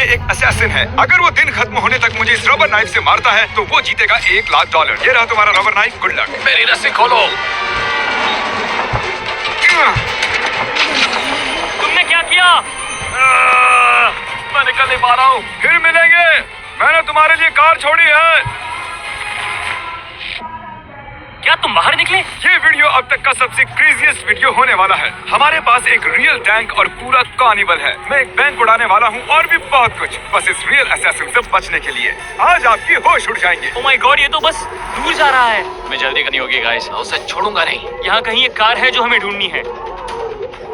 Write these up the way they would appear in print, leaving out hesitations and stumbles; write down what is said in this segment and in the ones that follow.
ये एक असैसिन है। अगर वो दिन खत्म होने तक मुझे इस रबर नाइफ से मारता है तो वो जीतेगा $1,00,000। ये रहा तुम्हारा रबर नाइफ, गुड लक। मेरी रस्सी खोलो। तुमने क्या किया? मैं निकल नहीं पा रहा हूँ। फिर मिलेंगे, मैंने तुम्हारे लिए कार छोड़ी है। क्या तुम बाहर निकले? ये वीडियो अब तक का सबसे क्रेजीएस्ट वीडियो होने वाला है। हमारे पास एक रियल टैंक और पूरा कार्निवल है। मैं एक बैंक उड़ाने वाला हूँ और भी बहुत कुछ, बस इस रियल असैसिन से बचने के लिए। आज आपकी होश उड़ जाएंगे। ओह माय गॉड, ये तो बस दूर जा रहा है। मैं जल्दी करनी होगी गाइस, मैं उसे छोड़ूंगा नहीं। यहाँ कहीं एक कार है जो हमें ढूंढनी है।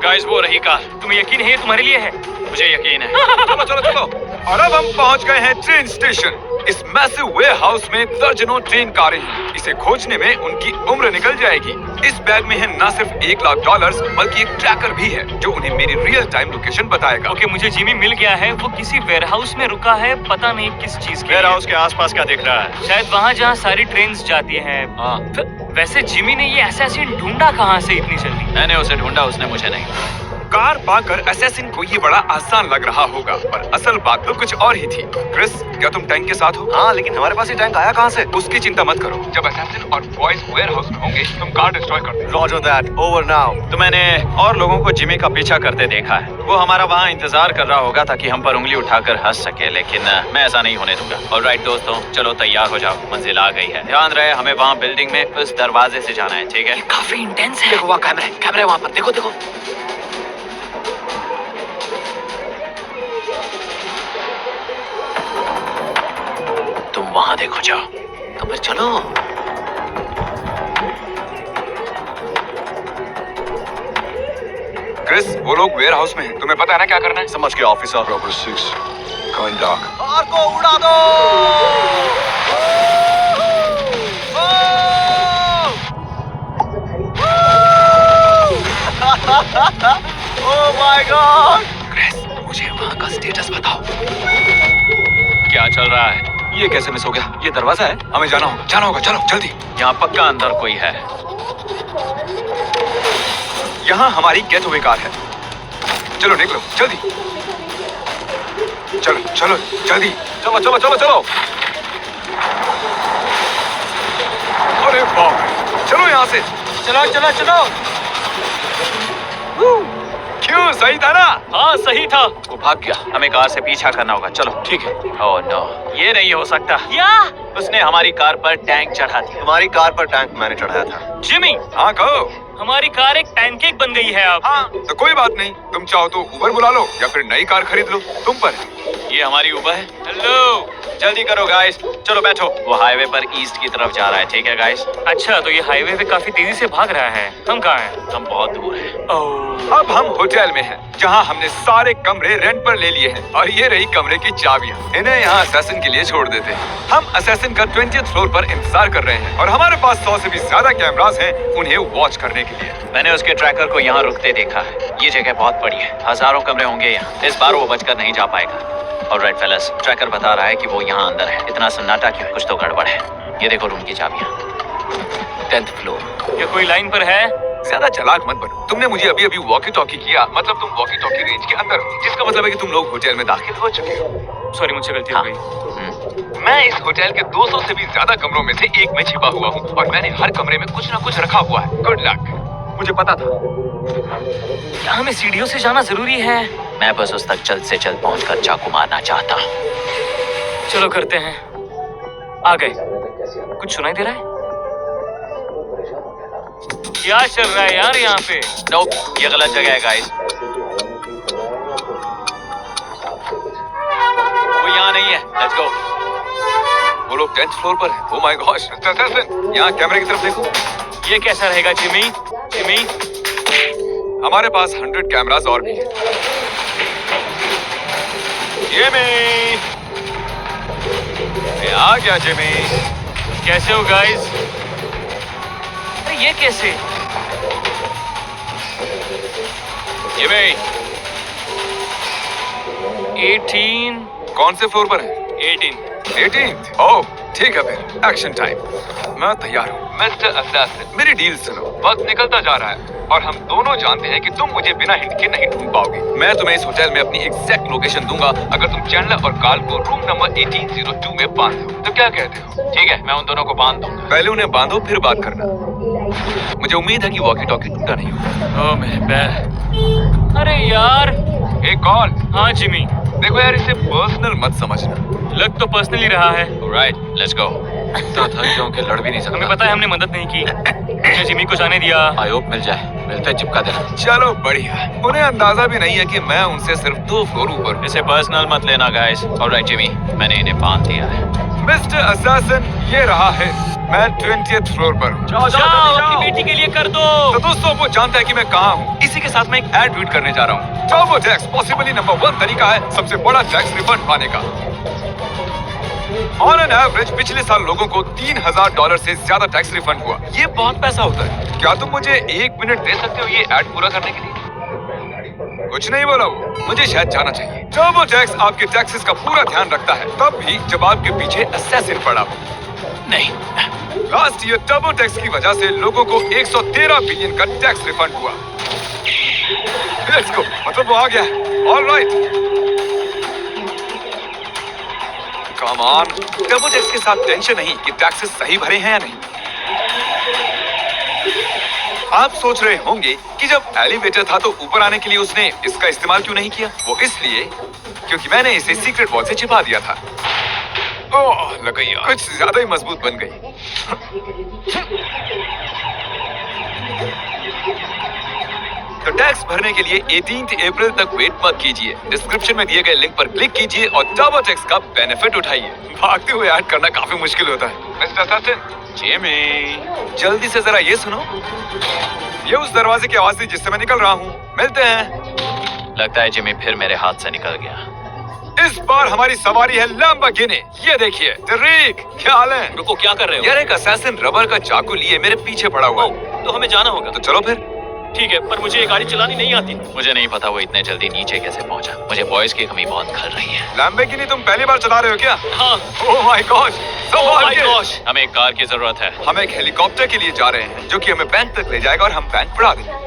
गाइस वो रही कार। तुम्हें यकीन है ये तुम्हारे लिए है? मुझे यकीन है। चलो चलो चलो। और अब हम पहुंच गए हैं ट्रेन स्टेशन। इस मैसिव वेयरहाउस में दर्जनों ट्रेन कारें हैं। इसे खोजने में उनकी उम्र निकल जाएगी। इस बैग में है न सिर्फ $1,00,000 बल्कि एक ट्रैकर भी है जो उन्हें मेरी रियल टाइम लोकेशन बताएगा। ओके, मुझे जिमी मिल गया है। वो किसी वेयरहाउस में रुका है, पता नहीं किस चीज के। वेयरहाउस के आसपास क्या दिख रहा है? शायद वहाँ जहाँ सारी ट्रेन जाती हैं। हाँ। वैसे जिमी ने ये असैसिन ढूंढा कहाँ से इतनी जल्दी? मैंने उसे ढूंढा, उसने मुझे नहीं। कार पाकर असैसिन को ये बड़ा आसान लग रहा होगा, पर असल बात तो कुछ और ही थी। क्रिस, क्या तुम टैंक के साथ हो? हाँ, लेकिन हमारे पास ये टैंक आया कहाँ से? उसकी चिंता मत करो। जब असैसिन और बॉयज वेयरहाउस में होंगे तुम कार डिस्ट्रॉय कर देना। Roger that. Over now. तो मैंने और लोगों को जिमी का पीछा करते देखा है। वो हमारा वहाँ इंतजार कर रहा होगा ताकि हम पर उंगली उठाकर हंस सके, लेकिन मैं ऐसा नहीं होने दूंगा। ऑलराइट दोस्तों, चलो तैयार हो जाओ, मंजिल आ गई है। ध्यान रहे, हमें वहाँ बिल्डिंग में उस दरवाजे से जाना है, ठीक है? काफी इंटेंस है। देखो वहाँ कैमरे वहाँ पर, देखो देखो। तुम वहाँ देखो जाओ। तो फिर चलो। क्रिस, वो लोग वेयरहाउस में हैं। तुम्हें पता है ना क्या करना है? समझ के officer. Rubber 6, going dark. Car को उड़ा दो। Oh my God! क्रिस, मुझे वहाँ का स्टेटस बताओ। क्या चल रहा है? ये कैसे मिस हो गया? ये दरवाजा है, हमें जाना होगा। चलो जल्दी। यहाँ पक्का अंदर कोई है। यहाँ हमारी गेटवे कार है। चलो निकलो जल्दी। चलो चलो जल्दी। चलो। अरे बाप रे, चलो यहाँ से। चलो। क्यों, सही था ना? हाँ, सही था। वो भाग गया, हमें कार से पीछा करना होगा। चलो। ठीक है। ओह नो, ये नहीं हो सकता। क्या? उसने हमारी कार पर टैंक चढ़ा दिया। तुम्हारी कार पर टैंक मैंने चढ़ाया था। जिमी, हाँ कहो। हमारी कार एक पैनकेक बन गई है अब। हाँ तो कोई बात नहीं, तुम चाहो तो उबर बुला लो या फिर नई कार खरीद लो, तुम पर है। ये हमारी उबर है। हेलो, जल्दी करो गाइस, चलो बैठो। वो हाईवे पर ईस्ट की तरफ जा रहा है, ठीक है गाइस? अच्छा, तो ये हाईवे पे काफी तेजी से भाग रहा है। हम कहाँ हैं? हम बहुत दूर हैं। ओह, अब हम होटल में हैं, जहाँ हमने सारे कमरे रेंट पर ले लिए हैं और ये रही कमरे की चाबियाँ। इन्हें यहाँ असैसिन के लिए छोड़ देते हैं। हम असैसिन का 20th फ्लोर पर इंतजार कर रहे हैं और हमारे पास 100 से भी ज्यादा कैमरास हैं उन्हें वॉच करने के लिए। मैंने उसके ट्रैकर को यहाँ रुकते देखा है। ये जगह बहुत बड़ी है, हजारों कमरे होंगे यहाँ। इस बार वो बचकर नहीं जा पाएगा। ऑलराइट फेलस, ट्रैकर बता रहा है कि वो यहाँ अंदर है। इतना सन्नाटा क्यों? कुछ तो गड़बड़ है। ये देखो रूम की चाबियाँ। 10th floor. क्या कोई लाइन पर है? ज्यादा चालाक मत बनो। तुमने मुझे अभी वॉकी टॉकी किया, मतलब तुम वॉकी टॉकी रेंज के अंदर हो, जिसका मतलब है कि तुम लोग होटल में दाखिल हो चुके हो। सॉरी, मुझसे गलती हो हाँ। गई। मैं इस होटल के 200 से भी ज्यादा कमरों में से एक में छिपा हुआ हूँ और मैंने हर कमरे में कुछ ना कुछ रखा हुआ है। गुड लक, मुझे पता था। क्या हमें सीढ़ियों से जाना जरूरी है? मैं बस उस तक जल्द से जल्द पहुंचकर चाकू मारना चाहता हूँ। चलो करते हैं। आ गए। कुछ सुनाई दे रहा है? क्या चल रहा है यार यहाँ पे? नोप, ये गलत जगह है गाइस। वो यहाँ नहीं है। Let's go. वो लोग 10th फ्लोर पर है। ओह माय गॉश, यहाँ कैमरे की तरफ देखो। ये कैसा रहेगा जिमी? हमारे पास 100 कैमरास और भी हैं। जिमी, आ गया जिमी। कैसे हो गाइस? अरे ये कैसे? जिमी, 18। कौन से फ्लोर पर है? 18। ओह ठीक है, फिर एक्शन टाइम। मैं तैयार हूँ। मिस्टर असैसिन, मेरी डील सुनो। वक्त निकलता जा रहा है और हम दोनों जानते हैं कि तुम मुझे बिना हिंट के नहीं ढूंढ पाओगे। मैं तुम्हें इस होटल में अपनी एग्जैक्ट लोकेशन दूंगा अगर तुम चैंडलर और कार्ल को रूम नंबर 1802 में बांध दो। तो क्या कहते हो? ठीक है, मैं उन दोनों को बांध दूंगा। पहले उन्हें बांधो फिर बात करना। मुझे उम्मीद है कि वॉकी टॉकी टूटा नहीं होगा। ओह मेरे पैर। अरे यार। एक कॉल। हाँ जिमी। देखो यार, इसे पर्सनल मत समझना। लग तो पर्सनली रहा है। Alright, let's go. इतना थक गया हूं कि लड़ भी नहीं हमें सकता। पता है हमने मदद नहीं की। मुझे जिमी को जाने दिया। आई होप मिल जाए, मिलते चिपका देना। चलो बढ़िया। उन्हें अंदाजा भी नहीं है कि मैं उनसे सिर्फ 2 फ्लोर ऊपर। इसे पर्सनल मत लेना गाइस। ऑलराइट जिमी, मैंने इन्हें बांध दिया है। मिस्टर असैसिन, ये रहा है। मैं 20th फ्लोर पर हूँ। जाओ अपनी बेटी के लिए कर दो। तो दोस्तों, वो जानता है कि मैं कहाँ हूँ। इसी के साथ मैं एक एड ट्वीट करने जा रहा हूँ। टर्बो टैक्स पॉसिबली नंबर 1 तरीका है सबसे बड़ा टैक्स रिफंड पाने का। ऑन एन एवरेज पिछले साल लोगों को $3000 से ज्यादा टैक्स रिफंड हुआ। ये बहुत पैसा होता है। क्या तुम मुझे 1 मिनट दे सकते हो ये एड पूरा करने के लिए? कुछ नहीं बोला वो। मुझे शायद जाना चाहिए। टर्बो टैक्स आपके टैक्सेस का पूरा ध्यान रखता है, तब भी जब आपके पीछे असैसिन पड़ा हो। नहीं, लास्ट ईयर टर्बो टैक्स की वजह से लोगों को 113 बिलियन का टैक्स रिफंड हुआ। लेट्स गो, मतलब वो आ गया। Alright, come on. Turbo tax के साथ टेंशन नहीं कि टैक्सेस सही भरे हैं या नहीं। आप सोच रहे होंगे कि जब एलिवेटर था तो ऊपर आने के लिए उसने इसका इस्तेमाल क्यों नहीं किया? वो इसलिए क्योंकि मैंने इसे सीक्रेट वॉल से छिपा दिया था। ओह, लग गई यार। कुछ ज्यादा ही मजबूत बन गई। तो टैक्स भरने के लिए 18 अप्रैल तक वेट मत कीजिए। डिस्क्रिप्शन में दिए गए लिंक पर क्लिक कीजिए और टर्बो टैक्स का बेनिफिट उठाइए। भागते हुए ऐड करना काफी मुश्किल होता है। मिस्टर सचिन, जिमी, जल्दी से जरा ये सुनो। ये उस दरवाजे की आवाज थी जिससे मैं निकल रहा हूँ। मिलते हैं। लगता है जिमी फिर मेरे हाथ से निकल गया। इस बार हमारी सवारी है लैम्बोर्गिनी। ये देखिए, तरीक, क्या हाल है? रुको, क्या कर रहे हो? यार, एक असैसिन रबर का चाकू लिए मेरे पीछे पड़ा हुआ है। तो हमें जाना होगा। तो चलो फिर। ठीक है, पर मुझे ये गाड़ी चलानी नहीं आती। मुझे नहीं पता वो इतने जल्दी नीचे कैसे पहुंचा। मुझे बॉयज की कमी बहुत खल रही है। लैम्बोर्गिनी तुम पहली बार चला रहे हो क्या? हाँ। ओह माय गॉश, संभाल के। हमें एक कार की जरूरत है। हम एक हेलीकॉप्टर के लिए जा रहे हैं जो कि हमें बैंक तक ले जाएगा और हम बैंक बढ़ा देंगे।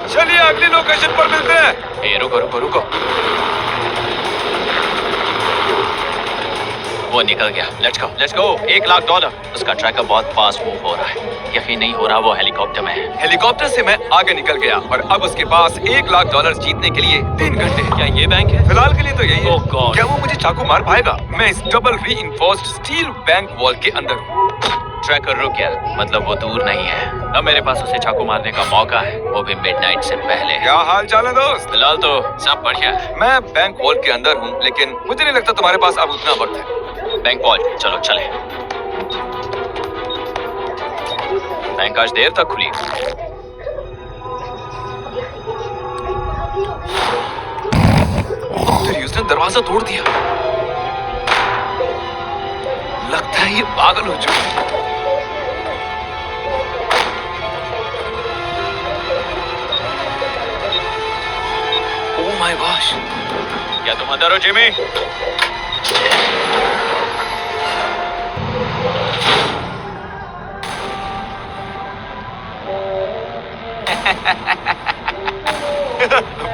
चलिए अगली लोकेशन पर मिलते हैं। ए, रुको रुको रुको। वो निकल गया। Let's go let's go. $1,00,000। उसका ट्रैकर बहुत फास्ट मूव हो रहा है। यकीन नहीं हो रहा वो हेलीकॉप्टर में है। हेलीकॉप्टर से मैं आगे निकल गया और अब उसके पास $1,00,000 जीतने के लिए 3 घंटे हैं। क्या ये बैंक है? फिलहाल के लिए तो यही है। Oh God. क्या वो मुझे चाकू मार पाएगा? मैं इस double reinforced steel bank wall के अंदर हूँ। ट्रैकर रुक गया, मतलब वो दूर नहीं है। अब मेरे पास उसे चाकू मारने का मौका है, वो भी मिडनाइट से पहले। क्या हाल चाल है दोस्त? फिलहाल तो सब बढ़िया है। मैं बैंक वॉल के अंदर हूँ, लेकिन मुझे नहीं लगता तुम्हारे पास अब उतना वक्त है। बैंक वॉल, चलो चले। बैंक आज देर तक खुली। फिर उसने दरवाजा तोड़ दिया। लगता है ये पागल हो चुका है। Oh my gosh. क्या तुम अंदर हो जिमी?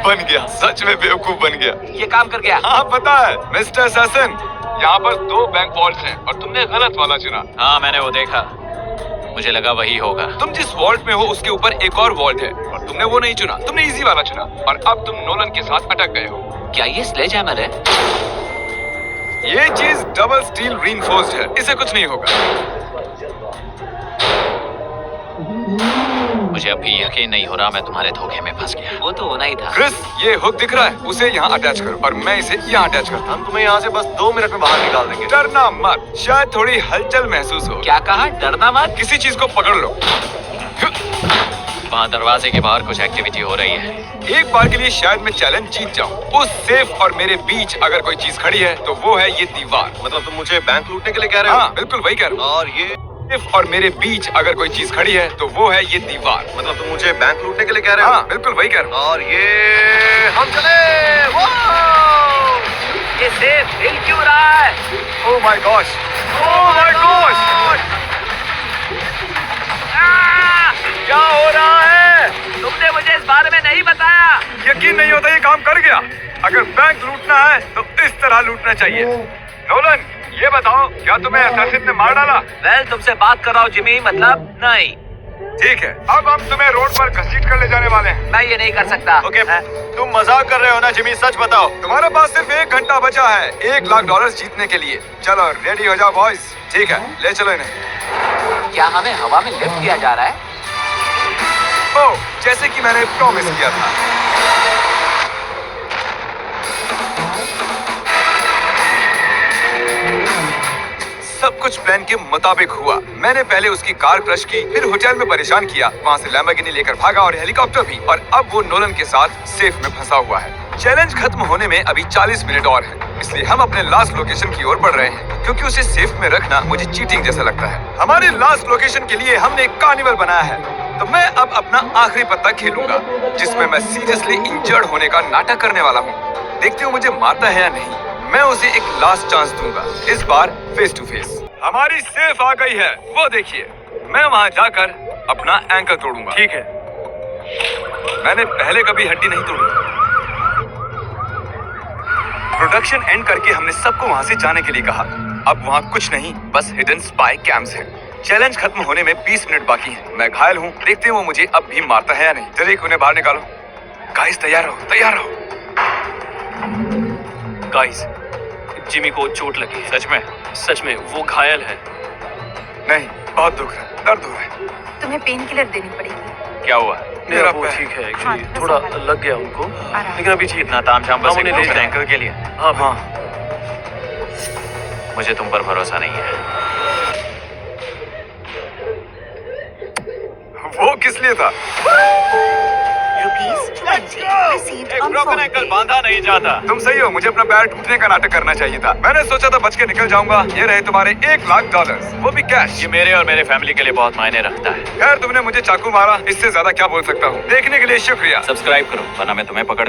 बन गया, सच में बेवकूफ बन गया। ये काम कर गया। हाँ पता है मिस्टर असैसिन, यहाँ पर 2 बैंक वॉल्ट हैं और तुमने गलत वाला चुना। हाँ मैंने वो देखा, मुझे लगा वही होगा। तुम जिस वॉल्ट में हो उसके ऊपर एक और वॉल्ट है और तुमने वो नहीं चुना, तुमने इजी वाला चुना और अब तुम नोलन के साथ अटक गए हो। क्या ये स्लेजहैमर है? ये चीज डबल स्टील रीइंफोर्स्ड है, इसे कुछ नहीं होगा। मुझे अभी यकीन नहीं हो रहा मैं तुम्हारे धोखे में फंस गया। वो तो होना ही था। क्रिस, ये हुक दिख रहा है, उसे यहाँ अटैच करो और मैं इसे यहाँ अटैच करता हूँ। हम तुम्हें यहाँ से बस 2 मिनट में बाहर निकाल देंगे। डरना मत, शायद थोड़ी हलचल महसूस हो। क्या कहा? डरना मत? किसी चीज को पकड़ लो। वहाँ दरवाजे के बाहर कुछ एक्टिविटी हो रही है। एक बार के लिए शायद मैं चैलेंज जीत जाऊँ। उस सेफ और मेरे बीच अगर कोई चीज खड़ी है तो वो है ये दीवार। मतलब तुम मुझे बैंक लूटने के लिए कह रहे हो? हाँ बिल्कुल वही कह रहा हूँ। और ये सेफ और मेरे बीच अगर कोई चीज खड़ी है तो वो है ये दीवार। मतलब तुम मुझे बैंक लूटने के लिए कह रहे हो? हाँ बिल्कुल वही कह रहा हूँ। और ये हम चले। ये सेफ हिल क्यों रहा है? Oh my gosh, oh my gosh. क्या हो रहा है? तुमने मुझे इस बारे में नहीं बताया। यकीन नहीं होता ये काम कर गया। अगर बैंक लूटना है तो इस तरह लूटना चाहिए। नोलन, ये बताओ क्या तुम्हें असैसिन ने मार डाला? वेल, तुमसे बात कर रहा हूँ जिमी, मतलब नहीं। ठीक है, अब हम तुम्हें रोड पर घसीट कर ले जाने वाले हैं। मैं ये नहीं कर सकता। ओके, हैं? तुम मजाक कर रहे हो ना जिमी, सच बताओ। तुम्हारे पास सिर्फ 1 घंटा बचा है $1 लाख जीतने के लिए। चलो रेडी हो जाओ बॉयज। ठीक है, ले चलो इन्हें। क्या हमें हवा में लिफ्ट किया जा रहा है? ओह, जैसे कि मैंने प्रॉमिस किया था। सब कुछ प्लान के मुताबिक हुआ। मैंने पहले उसकी कार क्रश की, फिर होटल में परेशान किया, वहाँ से लैम्बोर्गिनी लेकर भागा और हेलीकॉप्टर भी, और अब वो नोलन के साथ सेफ में फंसा हुआ है। चैलेंज खत्म होने में अभी 40 मिनट और हैं, इसलिए हम अपने लास्ट लोकेशन की ओर बढ़ रहे हैं, क्योंकि उसे सेफ में रखना मुझे चीटिंग जैसा लगता है। हमारे लास्ट लोकेशन के लिए हमने एक कार्निवल बनाया है, तो मैं अब अपना आखिरी पत्ता खेलूंगा, जिसमें मैं सीरियसली इंजर्ड होने का नाटक करने वाला हूँ। देखते हो मुझे मारता है या नहीं। मैं उसे एक लास्ट चांस दूंगा, इस बार फेस टू फेस। हमारी सेफ आ गई है, वो देखिए। मैं वहां जाकर अपना एंकल तोड़ूंगा। ठीक है, मैंने पहले कभी हड्डी नहीं तोड़ी। प्रोडक्शन एंड करके हमने सबको वहां से जाने के लिए कहा। अब वहां कुछ नहीं, बस हिडन स्पाई कैम्प्स हैं। चैलेंज खत्म होने में 20 मिनट बाकी हैं। मैं घायल हूँ, देखते हैं वो मुझे अब भी मारता है या नहीं। जल्दी उन्हें बाहर निकालो। गाइस तैयार रहो, तैयार रहो। गाइस, जिमी को चोट लगी है। सच में? सच में, वो घायल है। नहीं, बहुत दुख है, दर्द हो रहा है। तुम्हें पेन किलर देनी पड़ेगी। क्या हुआ? मेरा वो पैर। ठीक है, हाँ, एक्चुअली बस थोड़ा आराम। लग गया उनको, आराम। लेकिन अभी ठीक। इतना तामझाम बस हम उन्हें ले एक जाएं। एंकल के लिए? हाँ हाँ। मुझे तुम पर भरोसा नहीं है। वो किस लिए था? ₹20 received on phone pay. बांधा नहीं जाता। तुम सही हो, मुझे अपना पैर टूटने का नाटक करना चाहिए था। मैंने सोचा था बच के निकल जाऊंगा। ये रहे तुम्हारे $1 लाख, वो भी कैश। ये मेरे और मेरे फैमिली के लिए बहुत मायने रखता है। खैर, तुमने मुझे चाकू मारा, इससे ज्यादा क्या बोल सकता हूँ। देखने के लिए शुक्रिया। सब्सक्राइब करो, वरना मैं तुम्हें पकड़